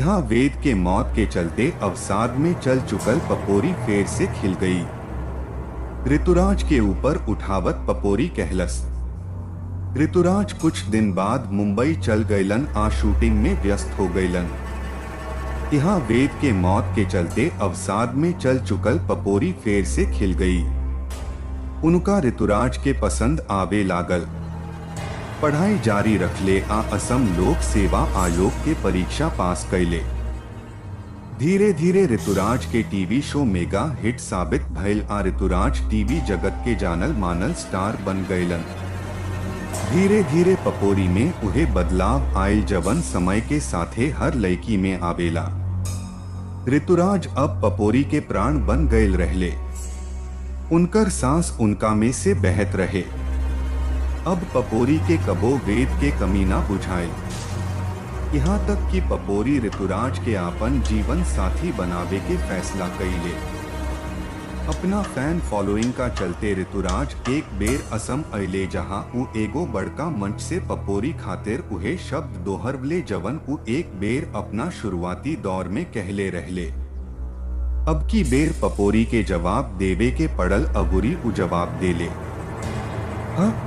यहाँ वेद के मौत के चलते अवसाद में चल चुकल पपोरी फेर से खिल गई। ऋतुराज के ऊपर उठावत पपोरी कहलस। ऋतुराज कुछ दिन बाद मुंबई चल गईलन आ शूटिंग में व्यस्त हो गईलन। यहाँ वेद के मौत के चलते अवसाद में चल चुकल पपोरी फेर से खिल गई। उनका ऋतुराज के पसंद आवे लागल। पढ़ाई जारी रख ले आ असम लोक सेवा आयोग के परीक्षा पास कैले। धीरे धीरे ऋतुराज के टीवी शो मेगा हिट साबित भइल आ ऋतुराज टीवी जगत के जानल मानल स्टार बन गईलन। धीरे धीरे पपोरी में उहे बदलाव आयल जवन समय के साथे हर लड़की में आवेला। ऋतुराज अब पपोरी के प्राण बन गईल रहले। उनकर सांस उनका में से बहत रहे। अब पपोरी के कबो वेद के कमी ना बुझाए। यहाँ तक कि पपोरी ऋतुराज के आपन जीवन साथी बनावे के फैसला कईले। अपना फैन फॉलोइंग का चलते ऋतुराज एक बेर असम अइले जहाँ उ एगो बड़का मंच से पपोरी खातिर उहे शब्द दोहरवले जवन उ एक बेर अपना शुरुआती दौर में कहले रहले। अब की बेर पपोरी के जवाब देवे के पड़ल अबुरी उ जवाब देले।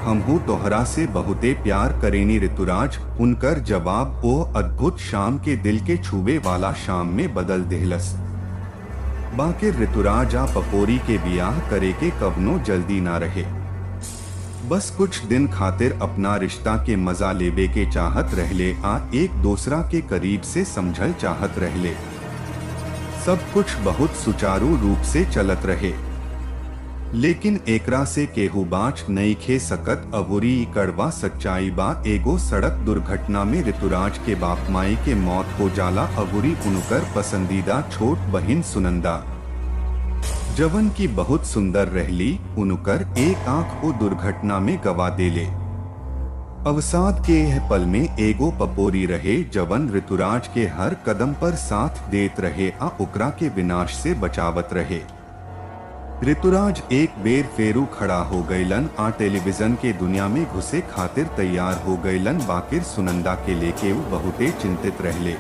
हमहू तोहरा से बहुते प्यार करेनी ऋतुराज उनकर जवाब ओ अद्भुत शाम के दिल के छुए वाला शाम में बदल देहलस। बाकी ऋतुराज आ पपोरी के बियाह करे के कवनो जल्दी ना रहे। बस कुछ दिन खातिर अपना रिश्ता के मजा लेवे के चाहत रहले आ एक दूसरा के करीब से समझल चाहत रहले। सब कुछ बहुत सुचारू रूप से चलत रहे। लेकिन एकरा से केहू बाँच नहीं खे सकत अबुरी कड़वा सच्चाई बा। एगो सड़क दुर्घटना में ऋतुराज के बाप माई के मौत हो जाला। अबुरी उनकर पसंदीदा छोट बहिन सुनंदा जवन की बहुत सुंदर रहली उनकर एक आंख को दुर्घटना में गवा देले। अवसाद के यह पल में एगो पपोरी रहे जवन ऋतुराज के हर कदम पर साथ देत रहे आ ओकरा के विनाश से बचावत रहे। ऋतुराज एक बेर फेरू खड़ा हो गईलन आ टेलीविजन के दुनिया में घुसे खातिर तैयार हो गईलन। बाकिर सुनंदा के लेके वो बहुते चिंतित रहले।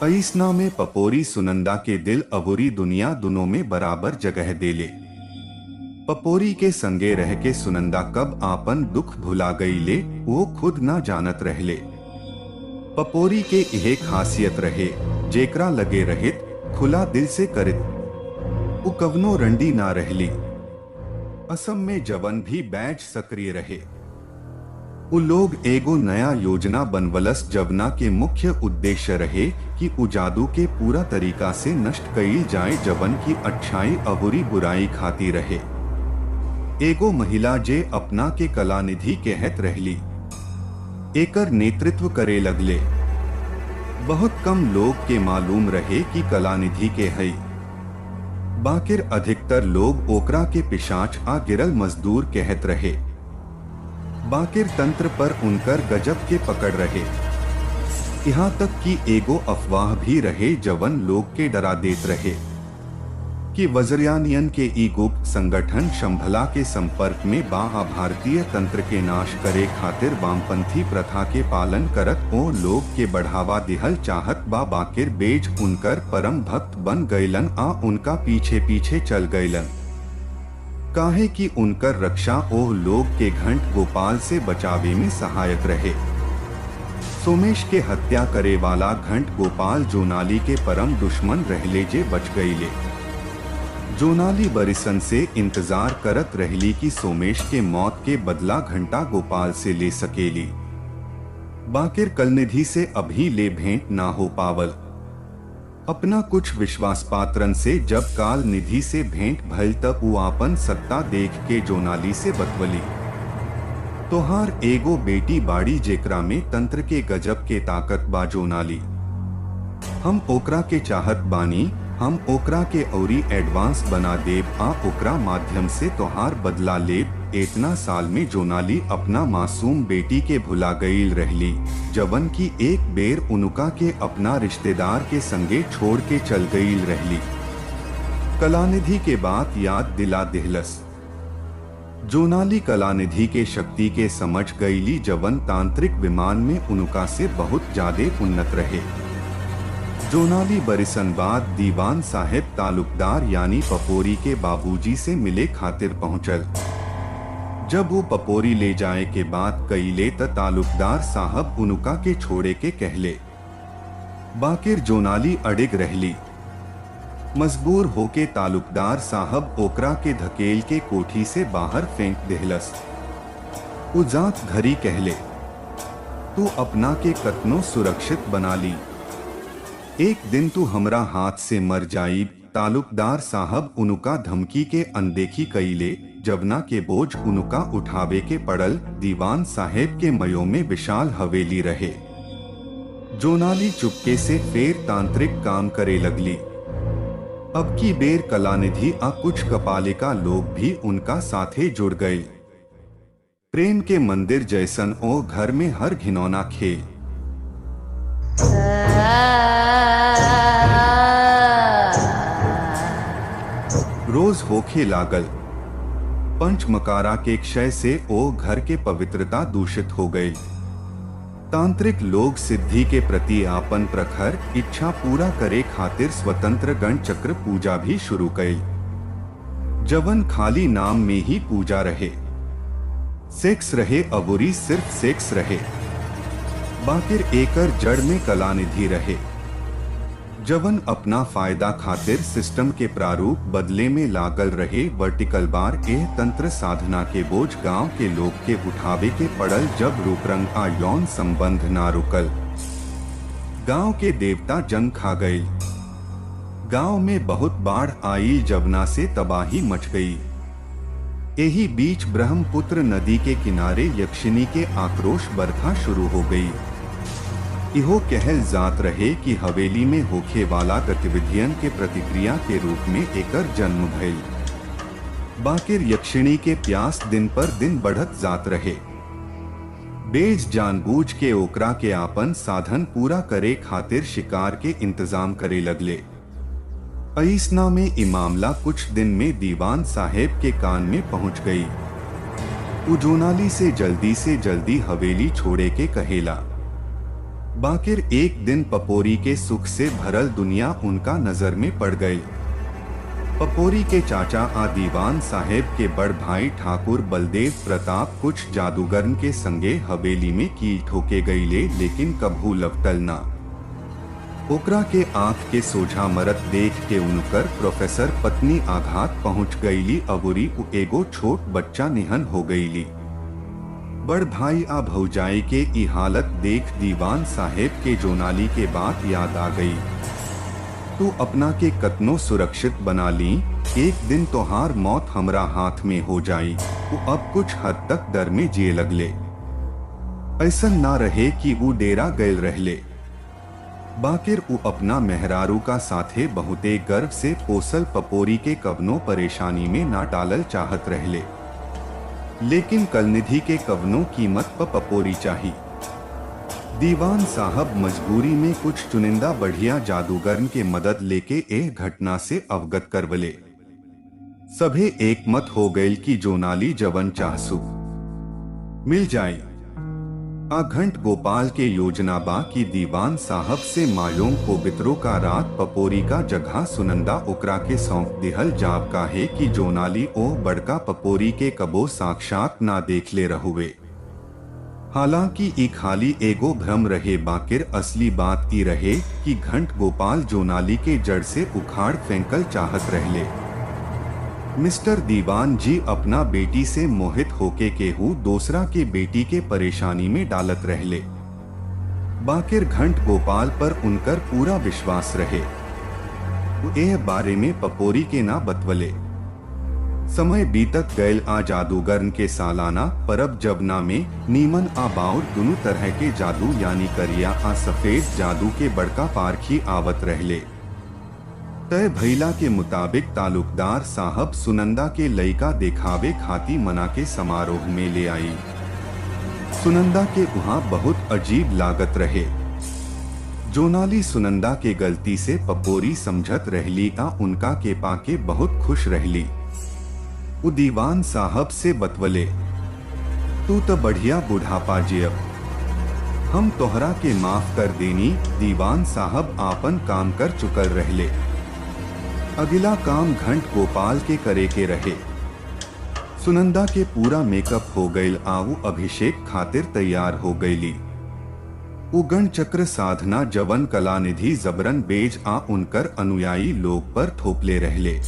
ऐसना में पपोरी सुनंदा के दिल अबुरी दुनिया दोनों में बराबर जगह देले। पपोरी के संगे रह के सुनंदा कब आपन दुख भुला गईले वो खुद ना जानत रहले। पपोरी के यह खासियत रहे जेकरा लगे रहित खुला दिल से करित वो कवनो रंडी ना रहली। असम में जवन भी बैच सक्रिय रहे उ लोग एगो नया योजना बनवलस जवना के मुख्य उद्देश्य रहे कि उ जादू के पूरा तरीका से नष्ट कईल जाए जवन की अच्छाई अबुरी बुराई खाती रहे। एगो महिला जे अपना के कलानिधि कहत रहली एकर नेतृत्व करे लगले। बहुत कम लोग के मालूम रहे कि कलानिधि के है। बाकिर अधिकतर लोग ओकरा के पिशाच आ गिरल मजदूर कहत रहे। बाकिर तंत्र पर उनकर गजब के पकड़ रहे। यहाँ तक कि एगो अफवाह भी रहे जवन लोग के डरा देत रहे कि वज्रयानियन के ई गुप्त संगठन शंभला के संपर्क में बा आ भारतीय तंत्र के नाश करे खातिर वामपंथी प्रथा के पालन करत ओ लोग के बढ़ावा दिहल चाहत बा। बाकिर बेज उनकर परम भक्त बन गईलन आ उनका पीछे पीछे चल गईलन काहे कि उनकर रक्षा ओह लोग के घंट गोपाल से बचावे में सहायक रहे। सोमेश के हत्या करे वाला घंट गोपाल जोनाली के परम दुश्मन रहले जे बच गईले। जोनाली बरिसन से इंतजार करत रहली कि सोमेश के मौत के बदला घंटा गोपाल से ले सकेली। बाकिर कलनिधि से अभी ले भेंट ना हो पावल। अपना कुछ विश्वास पात्रन से जब काल निधि से भेंट भइल तब वो आपन सत्ता देख के जोनाली से बतवली तोहार एगो बेटी बाड़ी जेकरा में तंत्र के गजब के ताकत बा जोनाली। हम ओकरा के चाहत बानी। हम ओकरा के औरी एडवांस बना देव आ ओकरा माध्यम से तोहार बदला लेब। इतना साल में जोनाली अपना मासूम बेटी के भुला गईल रहली जवन की एक बेर उनका के अपना रिश्तेदार के संगे छोड़ के चल गईल रहली। कलानिधि के बात याद दिला दिहलस। जोनाली कलानिधि के शक्ति के समझ गईली जवन तांत्रिक विमान में उनका से बहुत ज्यादा उन्नत रहे। जोनाली बरिसन बाद दीवान साहेब तालुकदार यानी पपोरी के बाबूजी से मिले खातिर पहुंचल। जब वो पपोरी ले जाए के बाद कईले त तालुकदार साहब उनुका के छोड़े के कहले, बाकिर जोनाली अडिग रहली। मजबूर होके तालुकदार साहब ओकरा के धकेल के कोठी से बाहर फेंक देहलस। उ जात घरी कहले, तू अपना के कतनो सुरक्षित बना ली, एक दिन तू हमरा हाथ से मर जाई। तालुकदार साहब उनुका धमकी के अनदेखी कईले। जवना के बोझ उनुका उठावे के पड़ल। दीवान साहेब के मयो में विशाल हवेली रहे। जोनाली चुपके से फेर तांत्रिक काम करे लगली। अब की बेर कलानिधि आ कुछ कपालिका लोग भी उनका साथे जुड़ गए। प्रेम के मंदिर जैसन ओ घर में हर घिनौना खेल रोज होखे लागल। पंचमकारा के क्षय से ओ घर के पवित्रता दूषित हो गई। तांत्रिक लोग सिद्धि के प्रति आपन प्रखर इच्छा पूरा करे खातिर स्वतंत्र गण चक्र पूजा भी शुरू कई। जवन खाली नाम में ही पूजा रहे। सेक्स रहे अबुरी सिर्फ सेक्स रहे, बाकिर एकर जड़ में कलानिधि रहे। जवन अपना फायदा खातिर सिस्टम के प्रारूप बदले में लागल रहे। वर्टिकल बार एह तंत्र साधना के बोझ गांव के लोग के उठावे के पड़ल। जब रूपरंग आ यौन संबंध ना रुकल, गांव के देवता जंग खा गए। गांव में बहुत बाढ़ आई, जवना से तबाही मच गई। यही बीच ब्रह्मपुत्र नदी के किनारे यक्षिणी के आक्रोश बरखा शुरू हो गई। इहो कहल जात रहे कि हवेली में होखे वाला गतिविधियन के प्रतिक्रिया के रूप में एकर जन्म भइल। बाकिर यक्षिणी के प्यास दिन पर दिन बढ़त जात रहे। बेज जानबूझ के ओकरा के आपन साधन पूरा करे खातिर शिकार के इंतजाम करे लगले। ऐसना में ई मामला कुछ दिन में दीवान साहेब के कान में पहुंच गई। उ जोनाली से जल्दी हवेली छोड़े के कहेला। बाकिर एक दिन पपोरी के सुख से भरल दुनिया उनका नजर में पड़ गई। पपोरी के चाचा आ दीवान साहेब के बड़ भाई ठाकुर बलदेव प्रताप कुछ जादूगरन के संगे हवेली में की ठोके गईले, लेकिन कभू लवटल ना। ओकरा के आंख के सोझा मरत देख के उनकर प्रोफेसर पत्नी आघात पहुंच गईली। अबुरी उ एगो छोट बच्चा निहन हो गईली। बड़ भाई आ भौजाई के ई हालत देख दीवान साहेब के जोनाली के बात याद आ गई। तू अपना के कतनो सुरक्षित बना ली, एक दिन तोहार मौत हमरा हाथ में हो जाई। वो अब कुछ हद तक डर में जिए लगले। ऐसा ना रहे कि वो डेरा गए रहले, बाकिर उ अपना मेहरारू का साथे बहुते गर्व से पोसल पपोरी के कवनो परेशानी में ना डालल चाहत रहले। लेकिन कलनिधि के कवनो कीमत पर पपोरी चाही। दीवान साहब मजबूरी में कुछ चुनिंदा बढ़िया जादूगरन के मदद लेके एह घटना से अवगत करवले। सभे एक मत हो गए कि जोनाली जवन चाहसु मिल जाए। आ घंट गोपाल के योजना बा की दीवान साहब से मालूम को बितरो का रात पपोरी का जगह सुनंदा ओकरा के सौंप दिहल जाब का है कि जोनाली ओ बड़का पपोरी के कबो साक्षात ना देख ले रहुवे। हालांकि ई खाली एगो भ्रम रहे, बाकिर असली बात ई रहे कि घंट गोपाल जोनाली के जड़ से उखाड़ फेंकल चाहत रहले। मिस्टर दीवान जी अपना बेटी से मोहित होके केहू दूसरा के बेटी के परेशानी में डालत रहले। बाकिर घंट गोपाल पर उनकर पूरा विश्वास रहे। वो एह बारे में पपोरी के ना बतवले। समय बीतत गयल आ जादूगरन के सालाना परब जबना में नीमन आ बाउर दोनों तरह के जादू यानी करिया आ सफेद जादू के बड़का पारखी आवत रहले। तय भैला के मुताबिक तालुकदार साहब सुनंदा के लइका देखावे खाती मना के समारोह में ले आई। सुनंदा के वहाँ बहुत अजीब लागत रहे। जोनाली सुनंदा के गलती से पपोरी समझत रहली आ उनका के पाके बहुत खुश रहली। उ दीवान साहब से बतवले, तू तो बढ़िया बुढ़ापा जियब। हम तोहरा के माफ कर देनी, दीवान साहब आपन काम कर चुकल रहले। अगला काम घंट गोपाल के करे के रहे। सुनंदा के पूरा मेकअप हो गईल, आऊ अभिषेक खातिर तैयार हो गईली। उगण चक्र साधना जवन कलानिधि जबरन बेज आ उनकर अनुयायी लोग पर थोपले रहले।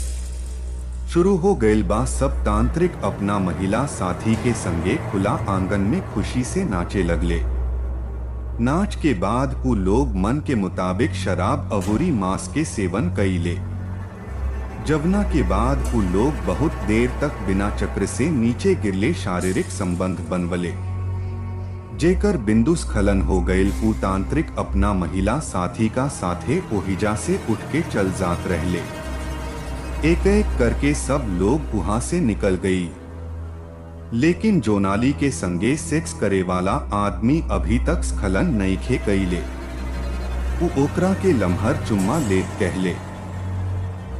शुरू हो गईल बा। सब तांत्रिक अपना महिला साथी के संगे खुला आंगन में खुशी से नाचे लगले। नाच के बाद वो लोग मन के मुताबिक शराब अवूरी मांस के सेवन कईले। जवना के बाद वो लोग बहुत देर तक बिना चक्र से नीचे गिरले शारीरिक संबंध बनवले, जेकर बिंदु स्खलन हो गईल। वो तांत्रिक अपना महिला साथी का साथे ओहिजा से उठ के चल जात रहले। एक एक करके सब लोग वहां से निकल गई, लेकिन जोनाली के संगे सेक्स करे वाला आदमी अभी तक स्खलन नहीं खे कईले। वो ओकरा के लम्हर चुम्मा लेत कहले।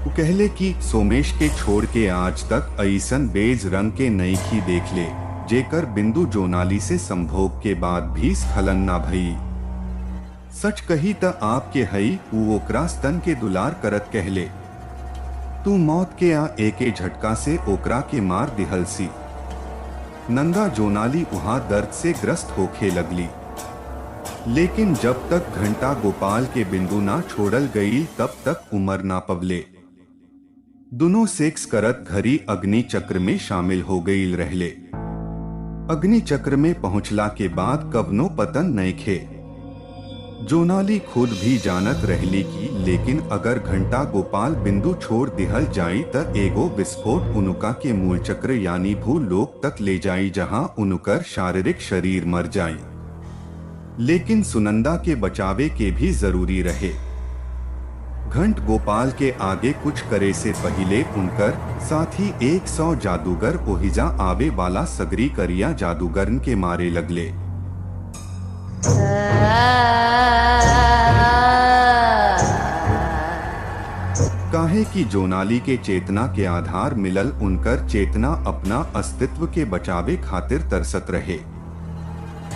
वो कहले कि सोमेश के छोड़ के आज तक ऐसन बेज रंग के नहीं खी देख ले, जेकर बिंदु जोनाली से संभोग के बाद भी स्खलन ना भई। सच कही त आपके हई, वो ओकरा स्तन के दुलार करत कहले। तू मौत के आ एके झटका से ओकरा के मार दिहलसी। नंगा जोनाली वहां दर्द से ग्रस्त होके लगली, लेकिन जब तक घंटा गोपाल के बिंदु ना छोड़ल गई तब तक उमर ना पवले। दोनों सेक्स करत घरी अग्नि चक्र में शामिल हो गई रहले। अग्नि चक्र में पहुंचला के बाद कवनो पतन नहीं खे। जोनाली खुद भी जानत रहली की लेकिन अगर घंटा गोपाल बिंदु छोड़ दिहल जाई त एगो विस्फोट उनुका के मूल चक्र यानी भूलोक तक ले जाई, जहां उनुकर शारीरिक शरीर मर जाई। लेकिन सुनंदा के बचावे के भी जरूरी रहे। घंट गोपाल के आगे कुछ करे से पहले उनकर साथी 100 जादूगर ओहिजा आवे वाला सगरी करिया जादूगरन के मारे लगले। काहे कि जोनाली के चेतना के आधार मिलल उनकर चेतना अपना अस्तित्व के बचावे खातिर तरसत रहे।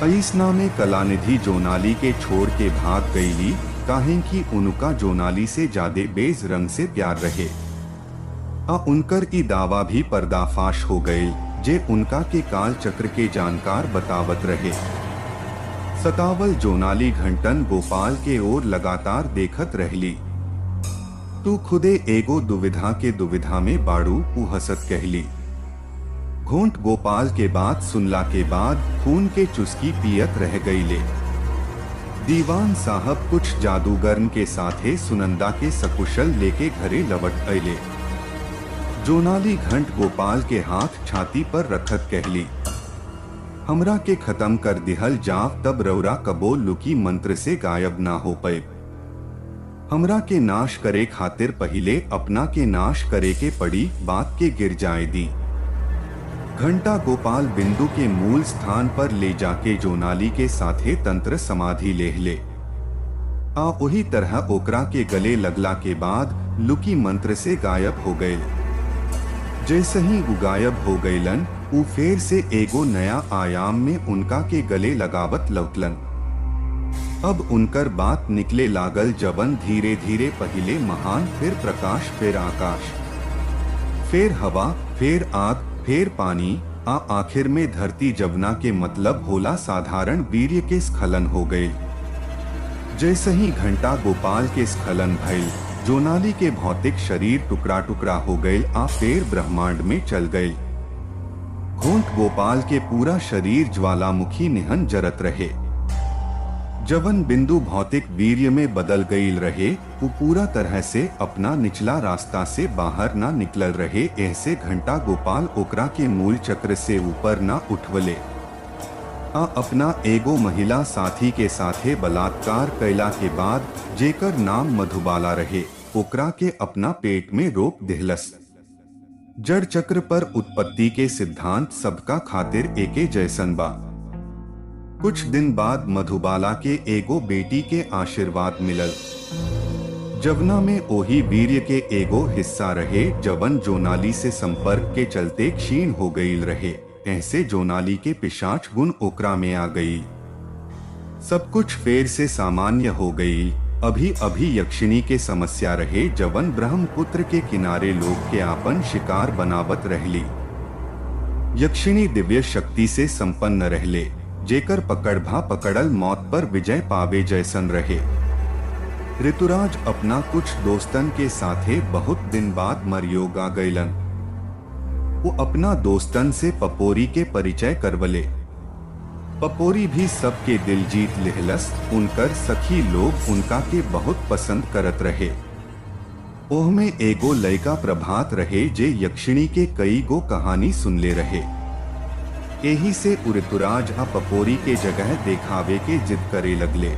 ऐसना में कलानिधि जोनाली के छोड़ के भाग गईली, काहे कि उनका जोनाली से ज्यादा बेज रंग से प्यार रहे। उनकर की दावा भी पर्दाफाश हो गए, जे उनका के काल चक्र के जानकार बतावत रहे। सतावल जोनाली घंटन गोपाल के ओर लगातार देखत रहली। तू खुदे एगो दुविधा के दुविधा में बाड़ू, उ हसत कहली। घोंट गोपाल के बात सुनला के बाद खून के चुस्की पियत रह गईले। दीवान साहब कुछ जादूगरन के साथे सुनंदा के सकुशल लेके घरे लौट अइले। जोनाली घंट गोपाल के हाथ छाती पर रखत कहली, हमरा के खत्म कर दिहल जाव तब रौरा कबो लुकी मंत्र से गायब ना हो पाए। हमरा के नाश करे खातिर पहिले अपना के नाश करे के पड़ी, बात के गिर जाए दी। घंटा गोपाल बिंदु के मूल स्थान पर ले जाके जोनाली के साथे तंत्र समाधि ले वही तरह ओकरा के गले लगला के बाद लुकी मंत्र से गायब हो गए। जैसे ही वो गायब हो गईलन, वो फेर से एगो नया आयाम में उनका के गले लगावत लौटलन। अब उनकर बात निकले लागल, जवन धीरे धीरे पहिले महान, फिर प्रकाश, फिर आकाश, फिर हवा, फिर आग, फिर पानी, आखिर में धरती। जवना के मतलब होला साधारण वीर्य के स्खलन हो गए। जैसे ही घंटा गोपाल के स्खलन भइल, जोनाली के भौतिक शरीर टुकड़ा टुकड़ा हो गए, फिर ब्रह्मांड में चल गए। घोंट गोपाल के पूरा शरीर ज्वालामुखी निहन जरत रहे। जवन बिंदु भौतिक वीर्य में बदल गई रहे, वो पूरा तरह से अपना निचला रास्ता से बाहर ना निकल रहे। ऐसे घंटा गोपाल ओकरा के मूल चक्र से ऊपर ना उठवले। अपना एगो महिला साथी के साथे बलात्कार कैला के बाद, जेकर नाम मधुबाला रहे, ओकरा के अपना पेट में रोक दिहलस। जड़ चक्र पर उत्पत्ति के सिद्धांत सबका खातिर एके जैसन बा। कुछ दिन बाद मधुबाला के एगो बेटी के आशीर्वाद मिलल, जवना में ओही वीर्य के एगो हिस्सा रहे, जवन जोनाली से संपर्क के चलते क्षीण हो गई रहे। ऐसे जोनाली के पिशाच गुण ओकरा में आ गई। सब कुछ फेर से सामान्य हो गई। अभी अभी यक्षिणी के समस्या रहे जवन ब्रह्मपुत्र के किनारे लोग के आपन शिकार बनावत रहली। यक्षिणी दिव्य शक्ति से संपन्न रहले, जेकर पकड़भा पकड़ल मौत पर विजय पावे जैसन रहे। ऋतुराज अपना कुछ दोस्तन के साथे बहुत दिन बाद मरयोगा गईलन। वो अपना दोस्तन से पपोरी के परिचय करवले। पपोरी भी सबके दिल जीत लेहलस। उनकर सखी लोग उनका के बहुत पसंद करत रहे। ओह में एगो लड़का प्रभात रहे जे यक्षिणी के कई गो कहानी सुनले रहे। यही से ऋतुराज आ पपोरी के जगह देखावे के जिद करे लगले।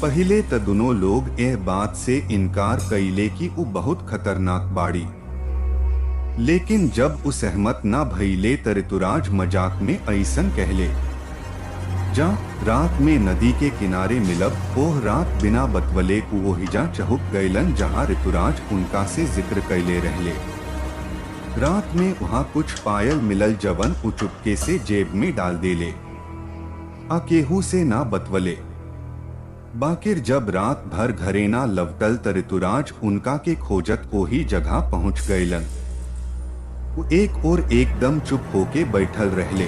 पहले त दोनों लोग यह बात से इनकार कइले कि उ बहुत खतरनाक बाड़ी, लेकिन जब उ सहमत ना भइले त ऋतुराज मजाक में ऐसन कहले, जा रात में नदी के किनारे मिलब। ओह रात बिना बतवले वोहिजा चहुक गईलन जहाँ ऋतुराज उनका से जिक्र कैले रहले। रात में वहाँ कुछ पायल मिलल जवन उ चुपके से जेब में डाल देले, आ केहू से ना बतवले। बाकिर जब रात भर घरे ना लवटल त ऋतुराज उनका के खोजत वही जगह पहुँच गईलन। वो एक और एकदम चुप होके बैठल रहले।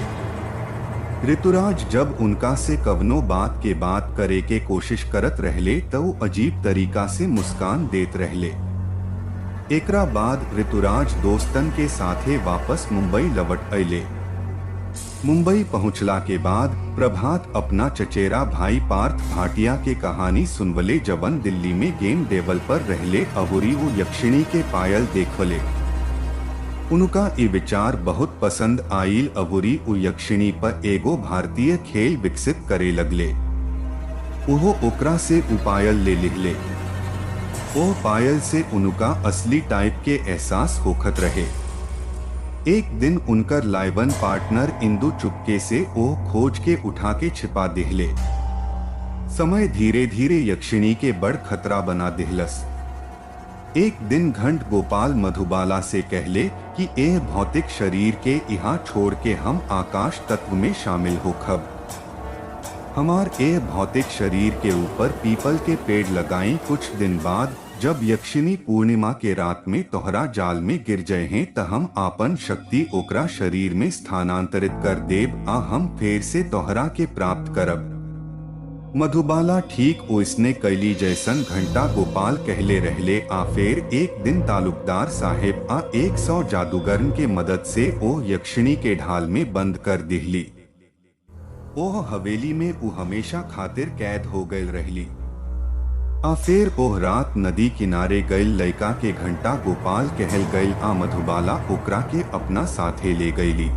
ऋतुराज जब उनका से कवनो बात के बात करे के कोशिश करत रहले तो वो अजीब तरीका से मुस्कान देत रहले। एकरा बाद ऋतुराज दोस्तन के साथे वापस मुंबई लौट अइले। मुंबई पहुंचला के बाद प्रभात अपना चचेरा भाई पार्थ भाटिया के कहानी सुनवले जवन दिल्ली में गेम डेवलपर रहले अहुरी वो यक्षिणी के पायल देखवले। उनका ये विचार बहुत पसंद आइल। अहुरी उ यक्षिणी पर एगो भारतीय खेल विकसित करे लगले। उहो ओकरा से उपायल ले लिहले। ओ पायल से उनका असली टाइप के एहसास होखत रहे। एक दिन उनकर लाइवन पार्टनर इंदु चुपके से ओ खोज के उठा के छिपा दिहले। समय धीरे धीरे यक्षिणी के बड़ खतरा बना दिहलस। एक दिन घंट गोपाल मधुबाला से कहले कि ए भौतिक शरीर के यहाँ छोड़ के हम आकाश तत्व में शामिल होखब। हमार ए भौतिक शरीर के ऊपर पीपल के पेड़ लगाई। कुछ दिन बाद जब यक्षिणी पूर्णिमा के रात में तोहरा जाल में गिर जाए हैं त हम आपन शक्ति ओकरा शरीर में स्थानांतरित कर देव आ हम फेर से तोहरा के प्राप्त करब। मधुबाला ठीक ओसने कैली जैसन घंटा गोपाल कहले रहले। आ फेर एक दिन तालुकदार साहेब आ 100 जादूगरन के मदद से ओ यक्षिणी के ढाल में बंद कर दिहली। ओह हवेली में उ हमेशा खातिर कैद हो गए रहली। आ फेर ओह रात नदी किनारे गईल लड़का के घंटा गोपाल कहल गईल। आ मधुबाला ओकरा के अपना साथे ले गईली।